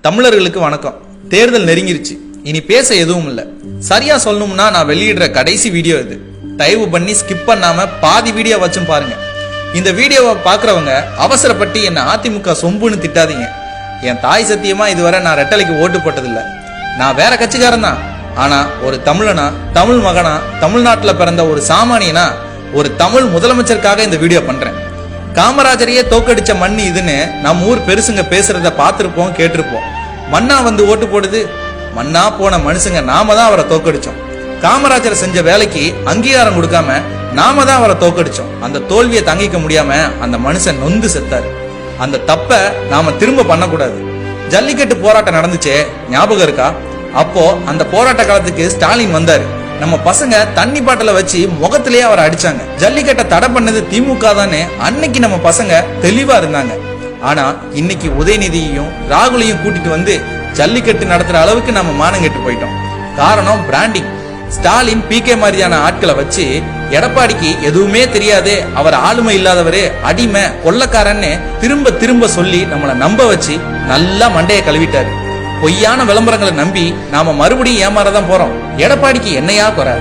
தமிழர்களுக்கு வணக்கம். தேர்தல் நெருங்கிருச்சு. இனி பேச எதுவும் இல்ல. சரியா சொல்லணும்னா நான் வெளியிடுற கடைசி வீடியோ இது. தயவு பண்ணி ஸ்கிப் பண்ணாம பாதி வீடியோ வச்சும் பாருங்க. இந்த வீடியோவை பாக்குறவங்க அவசரப்பட்டு என்ன அதிமுக சொம்புன்னு திட்டாதீங்க. என் தாய் சத்தியமா இதுவரை நான் ரெட்டலைக்கு ஓட்டு போட்டதில்ல. நான் வேற கட்சிக்காரன் தான். ஆனா ஒரு தமிழனா, தமிழ் மகனா, தமிழ்நாட்டுல பிறந்த ஒரு சாமானியனா, ஒரு தமிழ் முதலமைச்சருக்காக இந்த வீடியோ பண்றேன். காமராஜரையே தோக்கடிச்ச மண் இதுன்னு நம்ம ஊர் பெருசுங்க பேசுறத பார்த்திருப்போம், கேட்டிருப்போம். மண்ணா வந்து ஓட்டு போடுது. மண்ணா போன மனுஷங்க நாம தான் அவரை தோக்கடிச்சோம். காமராஜர் செஞ்ச வேலைக்கு அங்கீகாரம் கொடுக்காம நாம தான் அவரை தோக்கடிச்சோம். அந்த தோல்வியை தாங்கிக்க முடியாம அந்த மனுஷன் நொந்து செத்தாரு. அந்த தப்ப நாம திரும்ப பண்ணக்கூடாது. ஜல்லிக்கட்டு போராட்டம் நடந்துச்சே, ஞாபகம் இருக்கா? அப்போ அந்த போராட்ட காலத்துக்கு ஸ்டாலின் வந்தாரு. நம்ம பசங்க தண்ணி பாட்டில வச்சு முகத்திலேயே அவரை அடிச்சாங்க. ஜல்லிக்கட்டை தடை பண்ணது திமுக தானே அன்னைக்கு நம்ம பசங்க தெளிவா இருந்தாங்க. ஆனா இன்னைக்கு உதயநிதியையும் ராகுலையும் கூட்டிட்டு வந்து ஜல்லிக்கட்டு நடத்துற அளவுக்கு நம்ம மானம் கெட்டு போயிட்டோம். காரணம் பிராண்டிங். ஸ்டாலின் பிகே மாதிரியான ஆட்களை வச்சு எடப்பாடிக்கு எதுவுமே தெரியாது, அவர் ஆளுமை இல்லாதவரு, அடிமை, கொள்ளக்காரன்னு திரும்ப திரும்ப சொல்லி நம்மளை நம்ப வச்சு நல்லா மண்டைய கழுவிட்டாரு. பொய்யான விளம்பரங்களை நம்பி நாம மறுபடியும் ஏமாறதான் போறோம். எடப்பாடிக்கு என்னையா குறை?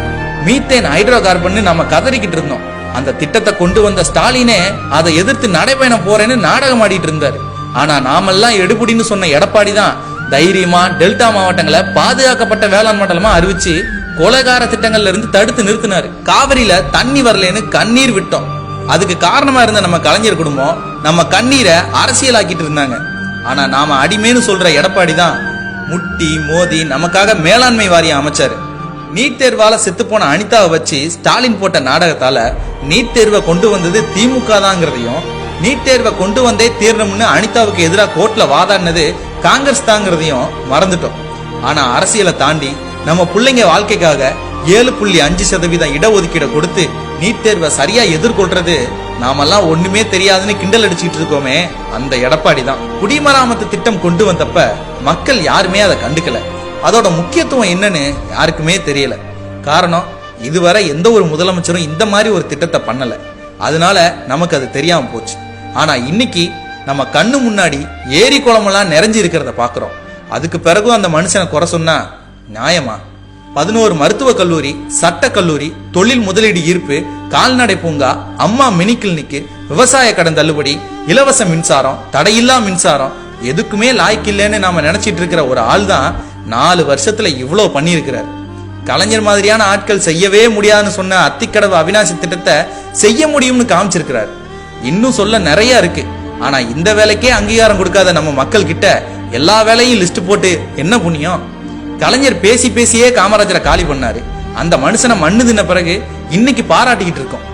மீத்தேன் ஹைட்ரோ கார்பன் நாம கதறிக்கிட்டு இருந்தோம். அந்த திட்டத்தை கொண்டு வந்த ஸ்டாலினே அதை எதிர்த்து நடைபயணம் போறேன்னு நாடகம் ஆடிட்டு இருந்தாரு. ஆனா நாமெல்லாம் எடுபடின்னு சொன்ன எடப்பாடி தான் தைரியமா டெல்டா மாவட்டங்களை பாதுகாக்கப்பட்ட வேளாண் மண்டலமா அறிவிச்சு கொலைகார திட்டங்கள்ல இருந்து தடுத்து நிறுத்தினாரு. காவிரியில தண்ணி வரலன்னு கண்ணீர் விட்டோம். அதுக்கு காரணமா இருந்த நம்ம கலைஞர் குடும்பம் நம்ம கண்ணீரை அரசியலாக்கிட்டு இருந்தாங்க. ஆனா நாம அடிமைன்னு சொல்ற எடப்பாடி தான் முட்டி மோதி நமக்காக மேலாண்மை வாரியம் அமைச்சாரு. நீட் தேர்வால செத்து போன அனிதாவை வச்சு ஸ்டாலின் போட்ட நாடகத்தால நீட் தேர்வை கொண்டு வந்தது திமுக தாங்கிறதையும், நீட் தேர்வை கொண்டு வந்தே தீரணும்னு அனிதாவுக்கு எதிராக கோர்ட்ல வாதாடினது காங்கிரஸ் தாங்கிறதையும் மறந்துட்டோம். ஆனா அரசியலை தாண்டி நம்ம பிள்ளைங்க வாழ்க்கைக்காக 7.5% இடஒதுக்கீடை கொடுத்து நீட் தேர்வை சரியா எதிர்கொள்றது நாமெல்லாம் ஒண்ணுமே தெரியாதுன்னு கிண்டல் அடிச்சுட்டு இருக்கோமே, அந்த எடப்பாடி தான். குடிமராமத்து திட்டம் கொண்டு வந்தப்ப மக்கள் யாருமே அதை கண்டுக்கல. அதோட முக்கியத்துவம் என்னன்னு யாருக்குமே தெரியல. காரணம், இதுவரை எந்த ஒரு முதலமைச்சரும் இந்த மாதிரி ஒரு திட்டத்தை பண்ணல. அதனால நமக்கு அது தெரியாம போச்சு. ஆனா இன்னைக்கு நம்ம கண்ணு முன்னாடி ஏரி குளமெல்லாம் நிறைஞ்சு இருக்கிறத பாக்குறோம். அதுக்கு பிறகும் அந்த மனுஷனை குறை சொன்னா நியாயமா? 11 மருத்துவக் கல்லூரி, சட்ட கல்லூரி, தொழில் முதலீடு ஈர்ப்பு, கால்நடை பூங்கா, அம்மா மினி கிளினிக், விவசாய கடன் தள்ளுபடி, இலவச மின்சாரம், தடையில்லா மின்சாரம், எதுக்குமே லாய்க்கில்லைன்னு நாம நினைச்சிட்டு இருக்கிற ஒரு ஆள் தான் 4 வருஷத்துல இவ்வளவு பண்ணியிருக்கிறார். கலைஞர் மாதிரியான ஆட்கள் செய்யவே முடியாதுன்னு சொன்ன அத்திக்கடவு அவிநாசி திட்டத்தை செய்ய முடியும்னு காமிச்சிருக்கிறார். இன்னும் சொல்ல நிறைய இருக்கு. ஆனா இந்த வேலைக்கே அங்கீகாரம் கொடுக்காத நம்ம மக்கள் கிட்ட எல்லா வேலையும் லிஸ்ட் போட்டு என்ன புண்ணியம்? கலைஞர் பேசி பேசியே காமராஜரை காலி பண்ணாரு. அந்த மனுஷனை மண்ணு தின்ன பிறகு இன்னைக்கு பாராட்டிக்கிட்டு இருக்கோம்.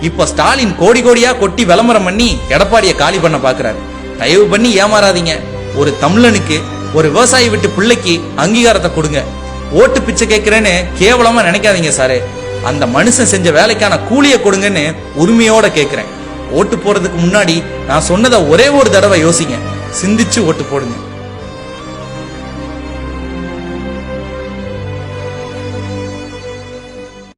இப்ப ஸ்டாலின் கோடி கோடியா கொட்டி விளம்பரம் பண்ணி எடப்பாடியை காலி பண்ண பாக்குறாரு. தயவு பண்ணி ஏமாறாதீங்க. ஒரு தமிழனுக்கு, ஒரு விவசாயி விட்டு பிள்ளைக்கு அங்கீகாரத்தை கொடுங்க. ஓட்டு பிச்சை கேட்கிறேன்னு கேவலமா நினைக்காதீங்க சாரே. அந்த மனுஷன் செஞ்ச வேலைக்கான கூலியை கொடுங்கன்னு உரிமையோட கேட்கிறேன். ஓட்டு போறதுக்கு முன்னாடி நான் சொன்னதை ஒரே ஒரு தடவை யோசிங்க. சிந்திச்சு ஓட்டு போடுங்க.